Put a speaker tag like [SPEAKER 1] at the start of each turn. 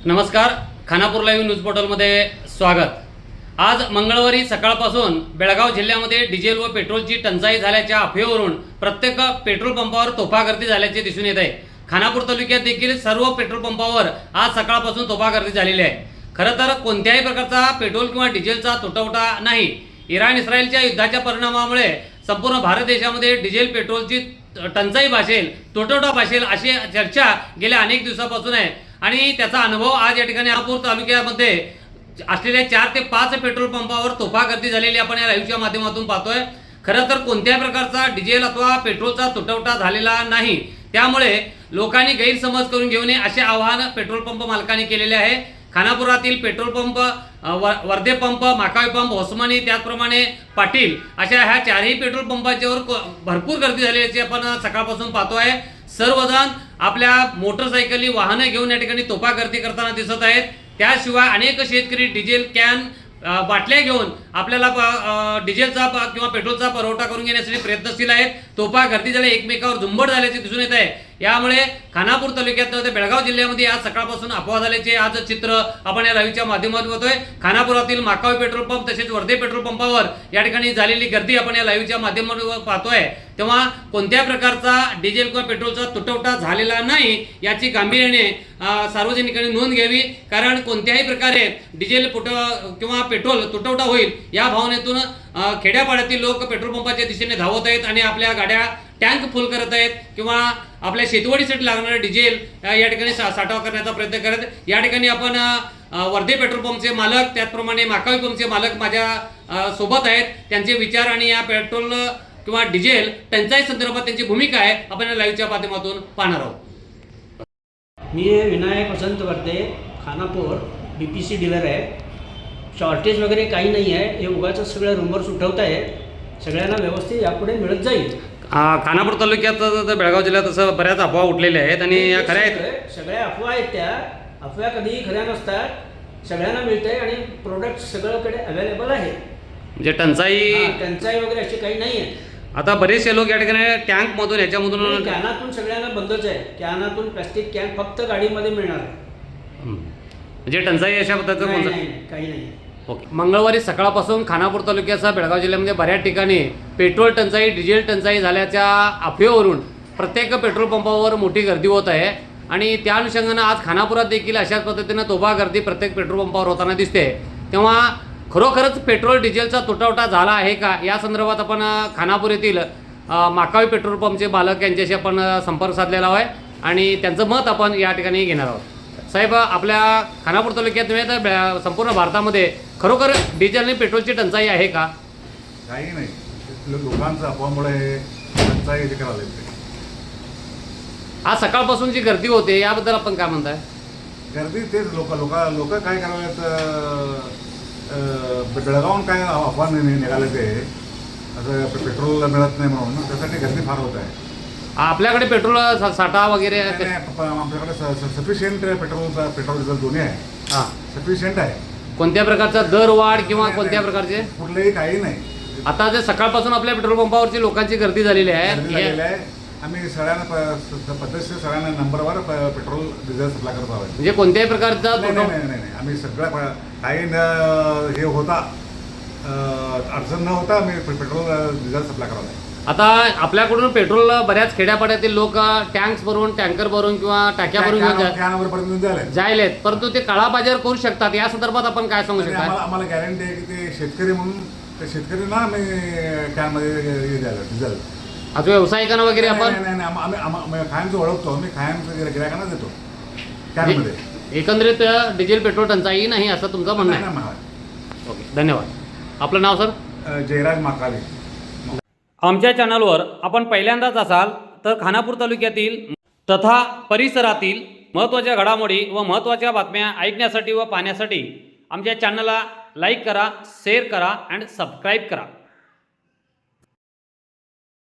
[SPEAKER 1] नमस्कार, Khanapur live news पोर्टलमध्ये स्वागत। आज मंगळवारी सकाळपासून बेळगाव जिल्ह्यामध्ये डिझेल व पेट्रोलची टंचाई झाल्याच्या अफवेवरून प्रत्येक पेट्रोल पंपावर तोफा गर्दी झाल्याचे दिसून येत आहे। खानापूर तालुक्यात देखील सर्व पेट्रोल पंपावर आज सकाळपासून तोफा गर्दी झालेली आहे। खरं तर कोणत्याही प्रकारचा पेट्रोल किंवा डिझेलचा तुटवडा नाही। इराण इस्रायलच्या युद्धाच्या परिणामामुळे संपूर्ण भारत देशामध्ये डिझेल पेट्रोलची टंचाई भासेल, तुटवडा भासेल अशी चर्चा गेल्या अनेक दिवसापासून आहे आणि त्याचा अनुभव आज या ठिकाणी खानापूर तालुक्यामध्ये असलेल्या 4 ते 5 पेट्रोल पंपावर तोफा गर्दी झालेली आपण या लाईव्हच्या माध्यमातून पाहतोय। खरं तर कोणत्याही प्रकारचा डिझेल अथवा पेट्रोलचा तुटवडा झालेला नाही, त्यामुळे लोकांनी गैरसमज करून घेऊ नये असे आवाहन पेट्रोल पंप मालकांनी केलेले आहे। खानापुरातील पेट्रोल पंप, वर्धे पंप, माकावी पंप, ओस्मानी, त्याचप्रमाणे पाटील अशा ह्या 4ही पेट्रोल पंपांच्यावर भरपूर गर्दी झाल्याची आपण सकाळपासून पाहतोय। सर्वजण आपल्या मोटरसायकली वाहने घेऊन या ठिकाणी तोफा गर्दी करताना दिसत आहेत। त्याशिवाय अनेक शेतकरी डिझेल कॅन, बाटल्या घेऊन आपल्याला डिझेलचा किंवा पेट्रोलचा पुरवठा करून घेण्यासाठी प्रयत्नशील आहेत। तोफा गर्दी झाले, एकमेकावर झुंबड झाल्याचे दिसून येत आहे। यामुळे खानापूर तालुक्यात बेळगाव जिल्ह्यामध्ये आज सकाळपासून अफवा झाल्याचे आज चित्र आपण या लाईव्हच्या माध्यमातून बघतोय। खानापुरातील माकावी पेट्रोल पंप तसेच वर्धे पेट्रोल पंपावर या ठिकाणी झालेली गर्दी आपण या लाईव्हच्या माध्यमातून पाहतोय। तेव्हा कोणत्या प्रकारचा डिझेल किंवा पेट्रोलचा तुटवडा झालेला नाही याची गांभीर्याने सार्वजनिकांनी नोंद घ्यावी, कारण कोणत्याही प्रकारे डिझेल किंवा पेट्रोल तुटवडा होईल या भावनेतून खेड्यापाड्यातील लोक पेट्रोल पंपाच्या दिशेने धावत आहेत आणि आपल्या गाड्या टँक फुल करत आहेत किंवा आपल्या शेतवडीसाठी लागणारे डिझेल या ठिकाणी साठा करण्याचा प्रयत्न करत आहेत। या ठिकाणी आपण वर्धे पेट्रोल पंपचे मालक, त्याचप्रमाणे माकावी पंपचे मालक माझ्या सोबत आहेत। त्यांचे विचार आणि या पेट्रोल किंवा डिझेल टंचाई संदर्भात त्यांची भूमिका आहे आपण या लाईव्हच्या माध्यमातून पाहणार आहोत।
[SPEAKER 2] मी विनायक वसंत वर्धे, खानापूर BPC डीलर आहे। शॉर्टेज वगैरे काही नाही आहे, हे उगाच सगळं रुमर्स उठवत आहे। सगळ्यांना व्यवस्थित यापुढे मिळत जाईल।
[SPEAKER 1] खानापूर तालुक्यात बेळगाव जिल्ह्यात तसं बऱ्याच अफवा उठलेल्या आहेत आणि या खऱ्या आहेत।
[SPEAKER 2] सगळ्या अफवा आहेत, त्या अफवा कधीही खऱ्या नसतात। सगळ्यांना मिळतंय आणि प्रोडक्ट सगळीकडे अवेलेबल आहे।
[SPEAKER 1] म्हणजे टंचाई
[SPEAKER 2] वगैरे अशी काही नाही आहे।
[SPEAKER 1] आता बरेचसे लोक या ठिकाणी टँकमधून ह्याच्यामधून
[SPEAKER 2] कॅनातून सगळ्यांना बंदच आहे। कॅनातून प्लास्टिक कॅन फक्त गाडीमध्ये मिळणार आहे।
[SPEAKER 1] म्हणजे टंचाई अशा पद्धतीचं
[SPEAKER 2] काही नाही।
[SPEAKER 1] ओके। मंगळवारी सकाळपासून खानापूर तालुक्यासह बेळगाव जिल्ह्यामध्ये बऱ्याच ठिकाणी पेट्रोल टंचाई, डिझेल टंचाई झाल्याच्या अफवेवरून प्रत्येक पेट्रोल पंपावर मोठी गर्दी होत आहे आणि त्या अनुषंगानं आज खानापुरात देखील अशाच पद्धतीनं तोफा गर्दी प्रत्येक पेट्रोल पंपावर होताना दिसते। तेव्हा खरोखरच पेट्रोल डिझेलचा तुटवडा झाला आहे का या संदर्भात आपण खानापूर येथील माकावी पेट्रोल पंपचे मालक यांच्याशी आपण संपर्क साधलेला आहे आणि त्यांचं मत आपण या ठिकाणी घेणार आहोत। साहेब, आपल्या खानापूर तालुक्यात नव्हे तर संपूर्ण भारतामध्ये खरोखर डिझेल आणि पेट्रोलची टंचाई आहे का?
[SPEAKER 3] काही नाही, लोकांचा अफवामुळे टंचाई करायला येते।
[SPEAKER 1] आज सकाळपासून जी गर्दी होते याबद्दल आपण काय म्हणताय?
[SPEAKER 3] गर्दी तेच लोक काय करावेत, बेळगावून काय अफवा निघाले ते असं पेट्रोल मिळत नाही म्हणून, त्यासाठी गर्दी फार होत आहे।
[SPEAKER 1] आपल्याकडे पेट्रोल साठा वगैरे
[SPEAKER 3] आपल्याकडे सफिशियंट पेट्रोल डिझेल दोन्ही आहे।
[SPEAKER 1] हां,
[SPEAKER 3] सफिशियंट आहे।
[SPEAKER 1] कोणत्या प्रकारचा दरवाढ किंवा कोणत्या प्रकारचे
[SPEAKER 3] कुठलेही काही नाही।
[SPEAKER 1] आता जे सकाळपासून आपल्या पेट्रोल पंपावरची लोकांची गर्दी झालेली आहे,
[SPEAKER 3] आम्ही सगळ्यांना पद्धतशीर सगळ्यांना नंबरवर पेट्रोल डिझेल सप्लाय करत आहोत।
[SPEAKER 1] म्हणजे कोणत्याही प्रकारचा
[SPEAKER 3] नाही, आम्ही सगळ्या काही हे होता अडचण न होता आम्ही पेट्रोल डिझेल सप्लाय करत आहे।
[SPEAKER 1] आता आपल्याकडून पेट्रोल बऱ्याच खेड्यापाड्यातील लोक टँक्स भरून, टँकर भरून किंवा टाक्या भरून जायलेत, परंतु ते काळाबाजार करू शकतात। या संदर्भात आपण काय सांगू शकता?
[SPEAKER 3] आम्हाला गॅरंटी आहे की ते शेतकरी म्हणून ते शेतकरींना आम्ही कॅनमध्ये द्यायला डिझेल।
[SPEAKER 1] आता व्यावसायिकांना वगैरे आपण
[SPEAKER 3] आम्ही खायमचं ओळखतो, आम्ही खायमचं गिरायकांना देतो कॅनमध्ये।
[SPEAKER 1] एकंदरीत डिझेल पेट्रोल टंचाई नाही असं तुमचं म्हणणं आहे? ओके, धन्यवाद। आपलं नाव सर?
[SPEAKER 3] जयराज माकावी।
[SPEAKER 1] आमच्या चॅनलवर आपण पहिल्यांदाच असाल तर खानापूर तालुक्यातील तथा परिसरातील महत्त्वाच्या घडामोडी व महत्त्वाच्या बातम्या ऐकण्यासाठी व पाहण्यासाठी आमच्या चॅनलला लाईक करा, शेअर करा आणि सबस्क्राईब करा।